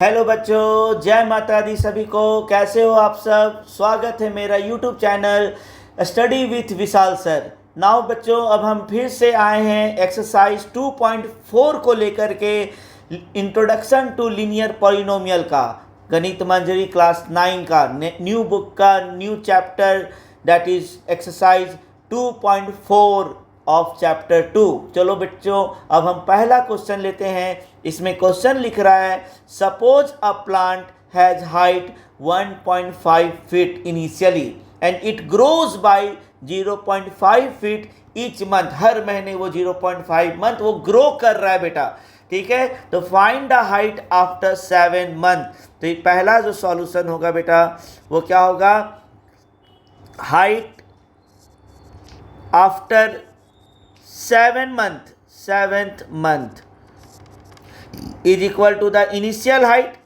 Hello बच्चों, जय माता दी सभी को। कैसे हो आप सब? स्वागत है मेरा YouTube channel study with Vishal sir. Now बच्चों, अब हम फिर से आए हैं एक्सरसाइज 2.4 को लेकर के, इंट्रोडक्शन टू लीनियर पॉलिनोमियल का, गणित मंजरी क्लास 9 का, न्यू बुक का new chapter, that is exercise 2.4 of chapter 2। चलो बच्चों, अब हम पहला क्वेश्चन लेते हैं। इसमें क्वेश्चन लिख रहा है, suppose a plant has height 1.5 feet initially and it grows by 0.5 feet each month. हर महीने वो 0.5 मंथ वो ग्रो कर रहा है बेटा, ठीक है। तो find the height after 7 month. तो ये पहला जो सॉल्यूशन होगा बेटा वो क्या होगा? Height after 7th month is equal to the initial height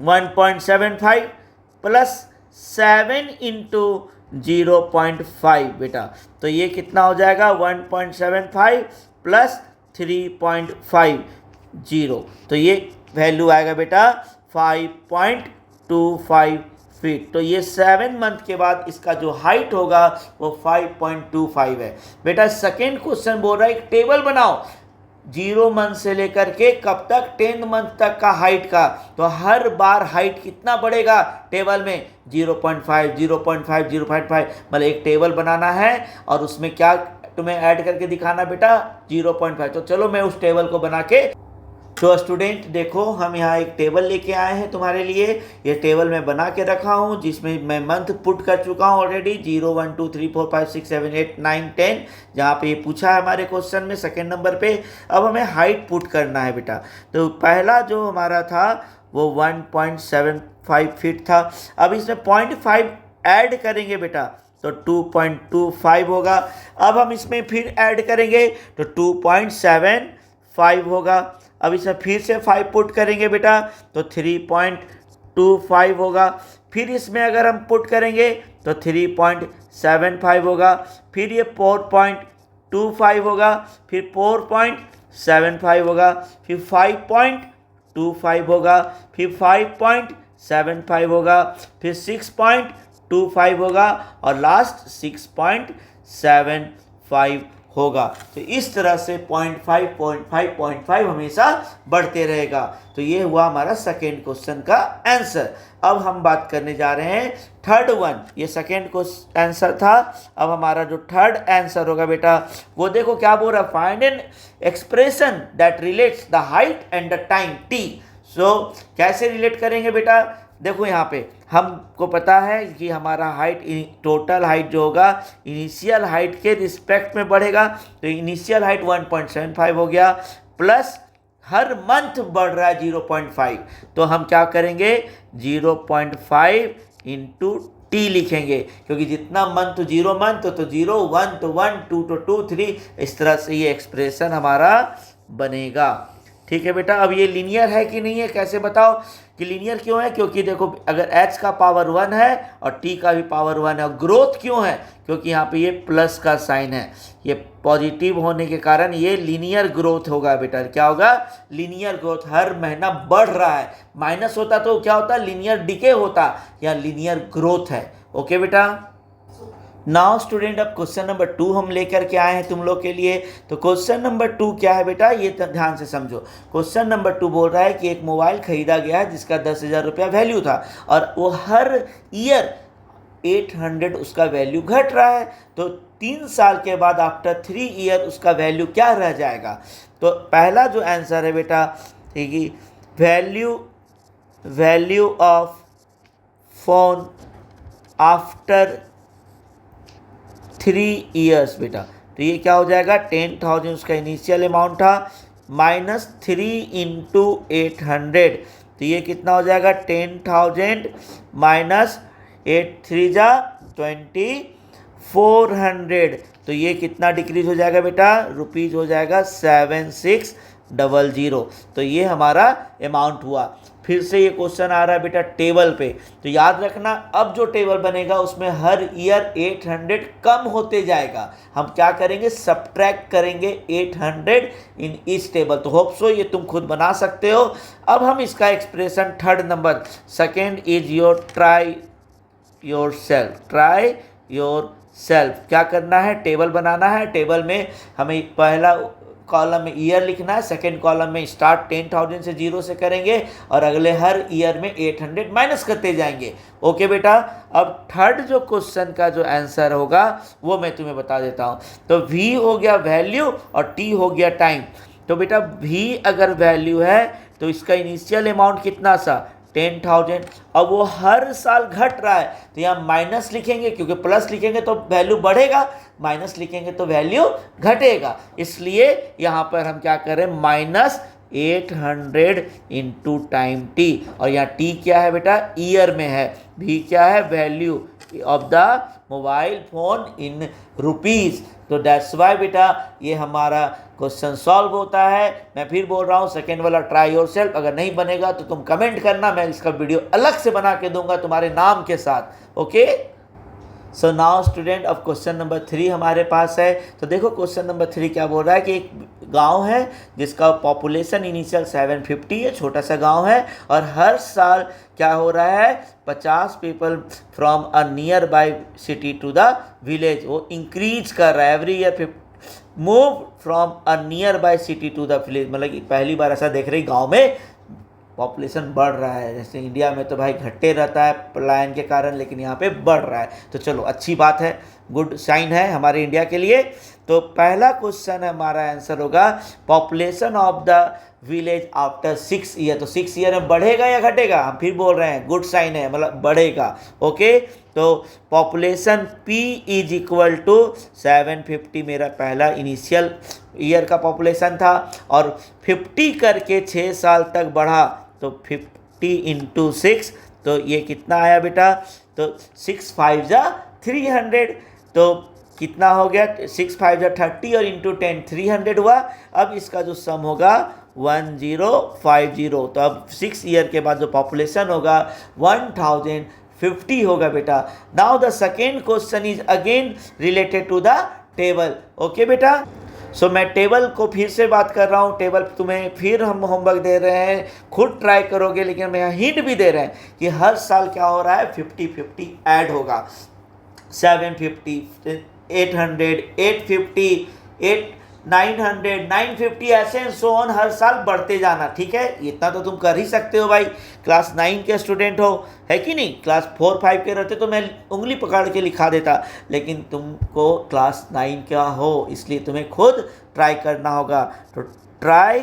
1.75 plus 7 into 0.5 बेटा। तो ये कितना हो जाएगा? 1.75 प्लस 3.50। तो ये वैल्यू आएगा बेटा 5.25 फीट। तो ये 7 मंथ के बाद इसका जो हाइट होगा वो 5.25 है बेटा। सेकेंड क्वेश्चन बोल रहा है एक टेबल बनाओ 0 मंथ से लेकर के कब तक? 10 मंथ तक का हाइट का। तो हर बार हाइट कितना बढ़ेगा टेबल में? 0.5 0.5 0.5। मतलब एक टेबल बनाना है और उसमें क्या तुम्हें ऐड करके दिखाना बेटा? 0.5। तो चलो मैं उस टेबल को बना के, तो स्टूडेंट देखो, हम यहाँ एक टेबल लेके आए हैं तुम्हारे लिए। ये टेबल मैं बना के रखा हूँ जिसमें मैं मंथ पुट कर चुका हूँ ऑलरेडी, 0 1 2 3 4 5 6 7 8 9 10, जहाँ पे ये पूछा है हमारे क्वेश्चन में सेकेंड नंबर पे। अब हमें हाइट पुट करना है बेटा। तो पहला जो हमारा था वो 1.75 फीट था। अब इसमें 0.5 ऐड करेंगे बेटा तो 2.25 होगा। अब हम इसमें फिर ऐड करेंगे तो 2.75 होगा। अब इसमें फिर से 5 पुट करेंगे बेटा तो 3.25 होगा। फिर इसमें अगर हम पुट करेंगे तो 3.75 होगा। फिर ये 4.25 होगा, फिर 4.75 होगा, फिर 5.25 होगा, फिर 5.75 होगा, फिर 6.25 होगा और लास्ट 6.75 होगा। तो इस तरह से 0.5 हमेशा बढ़ते रहेगा। तो ये हुआ हमारा सेकेंड क्वेश्चन का आंसर। अब हम बात करने जा रहे हैं थर्ड वन। ये सेकेंड क्वेश्चन आंसर था। अब हमारा जो थर्ड आंसर होगा बेटा वो देखो क्या बोल रहा है, find an expression that relates the height and the time t। सो कैसे रिलेट करेंगे बेटा? देखो यहाँ पे हमको पता है कि हमारा हाइट, टोटल हाइट जो होगा इनिशियल हाइट के रिस्पेक्ट में बढ़ेगा। तो इनिशियल हाइट 1.75 हो गया, प्लस हर मंथ बढ़ रहा है 0.5। तो हम क्या करेंगे? 0.5 इंटू टी लिखेंगे, क्योंकि जितना मंथ 0 मंथ तो 0 1 तो 1 2 तो 2 3, इस तरह से ये एक्सप्रेशन हमारा बनेगा। ठीक है बेटा। अब ये लीनियर है कि नहीं है, कैसे बताओ कि लीनियर क्यों है? क्योंकि देखो अगर h का पावर 1 है और t का भी पावर 1 है। और ग्रोथ क्यों है? क्योंकि यहाँ पे ये प्लस का साइन है, ये पॉजिटिव होने के कारण ये लीनियर ग्रोथ होगा बेटा। क्या होगा? लीनियर ग्रोथ, हर महीना बढ़ रहा है। माइनस होता तो क्या होता? लीनियर डिके होता, या लीनियर ग्रोथ है। ओके बेटा। नाउ स्टूडेंट, अब क्वेश्चन नंबर 2 हम लेकर के आए हैं तुम लोग के लिए। तो क्वेश्चन नंबर 2 क्या है बेटा, ये ध्यान से समझो। क्वेश्चन नंबर 2 बोल रहा है कि एक मोबाइल खरीदा गया है जिसका 10,000 रुपया वैल्यू था और वो हर ईयर 800 उसका वैल्यू घट रहा है। तो 3 साल के बाद आफ्टर 3 ईयर उसका वैल्यू क्या रह जाएगा? तो पहला जो आंसर है बेटा, ठीक है, value of phone after 3 years बेटा। तो ये क्या हो जाएगा? 10,000 उसका इनिशियल अमाउंट था, माइनस 3 इंटू 800। तो ये कितना हो जाएगा? 10,000 माइनस 8 3 जा 2400। तो ये कितना डिक्रीज हो जाएगा बेटा? रुपीज हो जाएगा 76 00। तो ये हमारा अमाउंट हुआ। फिर से ये क्वेश्चन आ रहा है बेटा टेबल पे, तो याद रखना अब जो टेबल बनेगा उसमें हर ईयर 800 कम होते जाएगा। हम क्या करेंगे, सब्ट्रैक्ट करेंगे 800 इन इस टेबल। तो होप सो ये तुम खुद बना सकते हो। अब हम इसका expression third number, second is your try your self. क्या करना है, टेबल बनाना है। टेबल में हमें पहला कॉलम में ईयर लिखना है, सेकेंड कॉलम में स्टार्ट 10,000 से 0 से करेंगे और अगले हर ईयर में 800 माइनस करते जाएंगे। ओके बेटा, अब थर्ड जो क्वेश्चन का जो आंसर होगा वो मैं तुम्हें बता देता हूँ। तो V हो गया वैल्यू और T हो गया टाइम। तो बेटा V अगर वैल्यू है तो इसका इनिशियल अमाउंट कितना सा 10,000। अब वो हर साल घट रहा है तो यहाँ माइनस लिखेंगे, क्योंकि प्लस लिखेंगे तो वैल्यू बढ़ेगा, माइनस लिखेंगे तो वैल्यू घटेगा। इसलिए यहाँ पर हम क्या करें, माइनस 800 इंटू टाइम टी। और यहाँ टी क्या है बेटा, ईयर में है। भी क्या है, value of the mobile phone in rupees. तो दैट्स वाई बेटा ये हमारा क्वेश्चन सॉल्व होता है। मैं फिर बोल रहा हूँ सेकेंड वाला ट्राई योर सेल्फ अगर नहीं बनेगा तो तुम कमेंट करना, मैं इसका वीडियो अलग से बना के दूंगा तुम्हारे नाम के साथ। ओके, सो नाउ स्टूडेंट अब क्वेश्चन नंबर 3 हमारे पास है। तो देखो क्वेश्चन नंबर 3 क्या बोल रहा है कि एक गांव है जिसका पॉपुलेशन इनिशियल 750 है, छोटा सा गांव है, और हर साल क्या हो रहा है 50 people from a nearby city to the village. वो इंक्रीज कर रहा है every year, move from a nearby city to the village. मतलब कि पहली बार ऐसा देख रही गाँव में पॉपुलेशन बढ़ रहा है। जैसे इंडिया में तो भाई घटते रहता है पलायन के कारण, लेकिन यहाँ पे बढ़ रहा है। तो चलो अच्छी बात है, गुड साइन है हमारे इंडिया के लिए। तो पहला क्वेश्चन हमारा आंसर होगा population of the village after 6 year. तो 6 ईयर में बढ़ेगा या घटेगा, हम फिर बोल रहे हैं गुड साइन है, मतलब बढ़ेगा। ओके, तो population P is equal to 750 मेरा पहला इनिशियल ईयर का पॉपुलेशन था, और 50 करके 6 साल तक बढ़ा तो 50 इंटू 6, तो ये कितना आया बेटा, तो 6 5 जा 300। तो कितना हो गया, 6 5 जा 30 और इंटू 10 300 हुआ। अब इसका जो सम होगा 1050। तो अब 6 ईयर के बाद जो पॉपुलेशन होगा 1050 होगा बेटा। Now the second question is again related to the table. Okay बेटा, सो मैं टेबल को फिर से बात कर रहा हूँ। टेबल तुम्हें फिर हम होमवर्क दे रहे हैं, खुद ट्राई करोगे, लेकिन हम यहाँ हिंट भी दे रहे हैं कि हर साल क्या हो रहा है 50-50 ऐड होगा। 750, 800, 850, 900, 950 ऐसे सो ऑन हर साल बढ़ते जाना। ठीक है, इतना तो तुम कर ही सकते हो भाई, क्लास 9 के स्टूडेंट हो, है कि नहीं। क्लास 4-5 के रहते तो मैं उंगली पकड़ के लिखा देता, लेकिन तुमको क्लास 9 का हो इसलिए तुम्हें खुद ट्राई करना होगा। तो ट्राई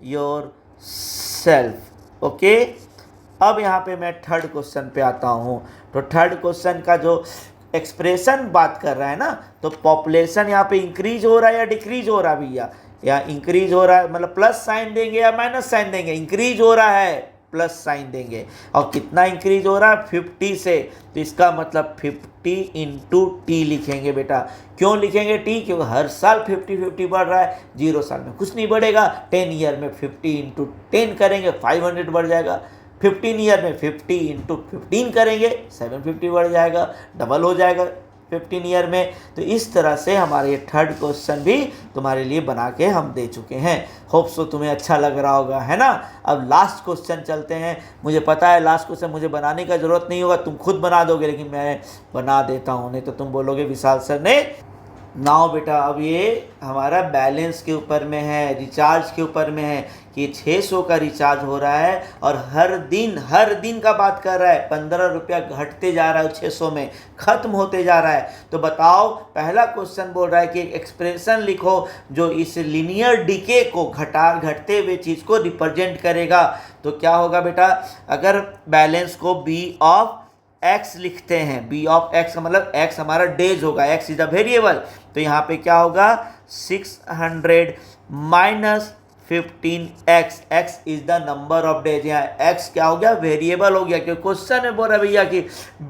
योर सेल्फ। ओके, अब यहाँ पे मैं थर्ड क्वेश्चन पे आता हूँ। तो थर्ड क्वेश्चन का जो एक्सप्रेशन बात कर रहा है ना, तो पॉपुलेशन यहाँ पे इंक्रीज हो रहा है या डिक्रीज हो रहा है भैया, या इंक्रीज हो रहा है मतलब प्लस साइन देंगे या माइनस साइन देंगे, इंक्रीज हो रहा है प्लस साइन देंगे। और कितना इंक्रीज हो रहा है 50 से, तो इसका मतलब 50 इंटू टी लिखेंगे बेटा। क्यों लिखेंगे टी, क्योंकि हर साल 50-50 बढ़ रहा है, 0 साल में कुछ नहीं बढ़ेगा। 10 ईयर में 50 इंटू 10 करेंगे 500 बढ़ जाएगा। 15 ईयर में 50 इंटू 15 करेंगे 750 बढ़ जाएगा, डबल हो जाएगा 15 ईयर में। तो इस तरह से हमारे ये थर्ड क्वेश्चन भी तुम्हारे लिए बना के हम दे चुके हैं। होप सो तुम्हें अच्छा लग रहा होगा, है ना। अब लास्ट क्वेश्चन चलते हैं। मुझे पता है लास्ट क्वेश्चन मुझे बनाने का ज़रूरत नहीं होगा, तुम खुद बना दोगे, लेकिन मैं बना देता हूँ, नहीं तो तुम बोलोगे विशाल सर ने। नाउ बेटा अब ये हमारा बैलेंस के ऊपर में है, रिचार्ज के ऊपर में है कि 600 का रिचार्ज हो रहा है और हर दिन का बात कर रहा है 15 रुपया घटते जा रहा है, 600 में ख़त्म होते जा रहा है। तो बताओ, पहला क्वेश्चन बोल रहा है कि एक एक्सप्रेशन लिखो जो इस लिनियर डिके को घटते हुए चीज़ को रिप्रेजेंट करेगा। तो क्या होगा बेटा, अगर बैलेंस को बी ऑफ एक्स लिखते हैं, बी ऑफ एक्स का मतलब एक्स हमारा डेज होगा, एक्स इज अ वेरिएबल। तो यहाँ पे क्या होगा 600 minus 15x, x is the number of days. यहाँ x क्या हो गया, वेरिएबल हो गया, क्योंकि क्वेश्चन में बोल रहा है भैया कि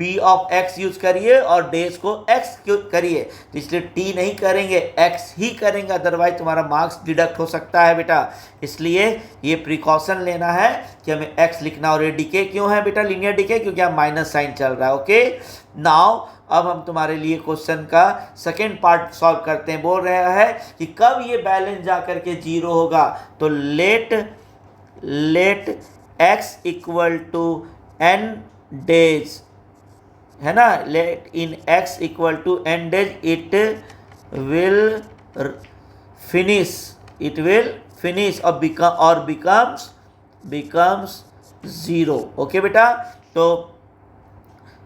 b ऑफ x यूज करिए और डेज को x करिए, तो इसलिए t नहीं करेंगे, x ही करेंगे, अदरवाइज तुम्हारा मार्क्स डिडक्ट हो सकता है बेटा। इसलिए ये प्रिकॉशन लेना है कि हमें x लिखना। और ये डीके क्यों है बेटा, लीनियर डीके, क्योंकि यहाँ माइनस साइन चल रहा है। ओके, नाउ अब हम तुम्हारे लिए क्वेश्चन का सेकेंड पार्ट सॉल्व करते हैं। बोल रहा है कि कब ये बैलेंस जा करके जीरो होगा, तो let x equal to n days, है ना, let in x equal to n days it will finish और बिकम्स जीरो। ओके बेटा, तो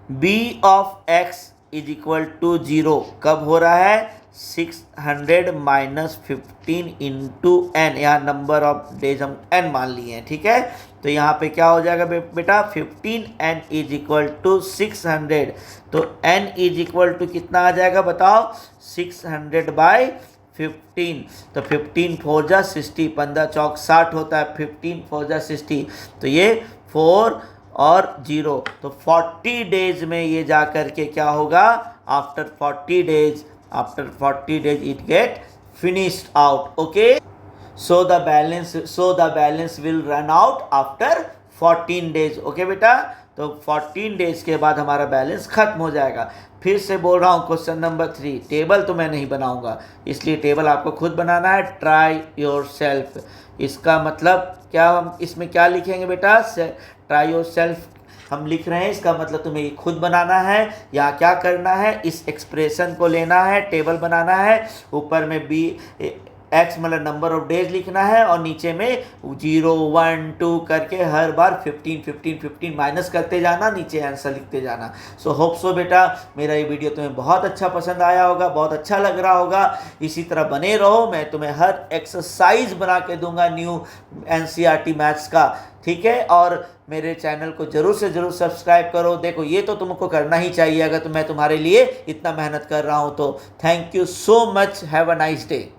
b of x is equal to zero कब हो रहा है, 600 माइनस 15 इंटू n, यहाँ नंबर ऑफ डेज हम n मान लिए हैं, ठीक है। तो यहाँ पे क्या हो जाएगा बेटा, 15n इज इक्वल टू 600, तो n इज इक्वल टू कितना आ जाएगा बताओ, 600 बाई 15, तो 15 4 जा 60, 15 चौक 60 होता है, 15 4 जा 60, तो ये 4 और 0, तो 40 डेज में ये जा करके क्या होगा, after 40 days it get finished out. Okay, so the balance will run out after 14 days. Okay बेटा, तो 14 डेज के बाद हमारा बैलेंस खत्म हो जाएगा। फिर से बोल रहा हूँ, क्वेश्चन नंबर 3, टेबल तो मैं नहीं बनाऊंगा, इसलिए टेबल आपको खुद बनाना है। ट्राई योर सेल्फ, इसका मतलब क्या, हम इसमें क्या लिखेंगे बेटा, ट्राई योर सेल्फ हम लिख रहे हैं, इसका मतलब तुम्हें ये खुद बनाना है। या क्या करना है, इस एक्सप्रेशन को लेना है, टेबल बनाना है, ऊपर में x मतलब नंबर ऑफ डेज लिखना है, और नीचे में 0 1 2 करके हर बार 15 माइनस करते जाना, नीचे आंसर लिखते जाना। सो होप सो बेटा मेरा ये वीडियो तुम्हें बहुत अच्छा पसंद आया होगा, बहुत अच्छा लग रहा होगा। इसी तरह बने रहो, मैं तुम्हें हर एक्सरसाइज बना के दूंगा न्यू NCERT मैथ्स का, ठीक है। और मेरे चैनल को जरूर से जरूर सब्सक्राइब करो। देखो ये तो तुमको करना ही चाहिए, अगर मैं तुम्हारे लिए इतना मेहनत कर रहा हूँ तो। Thank you so much, have a nice day.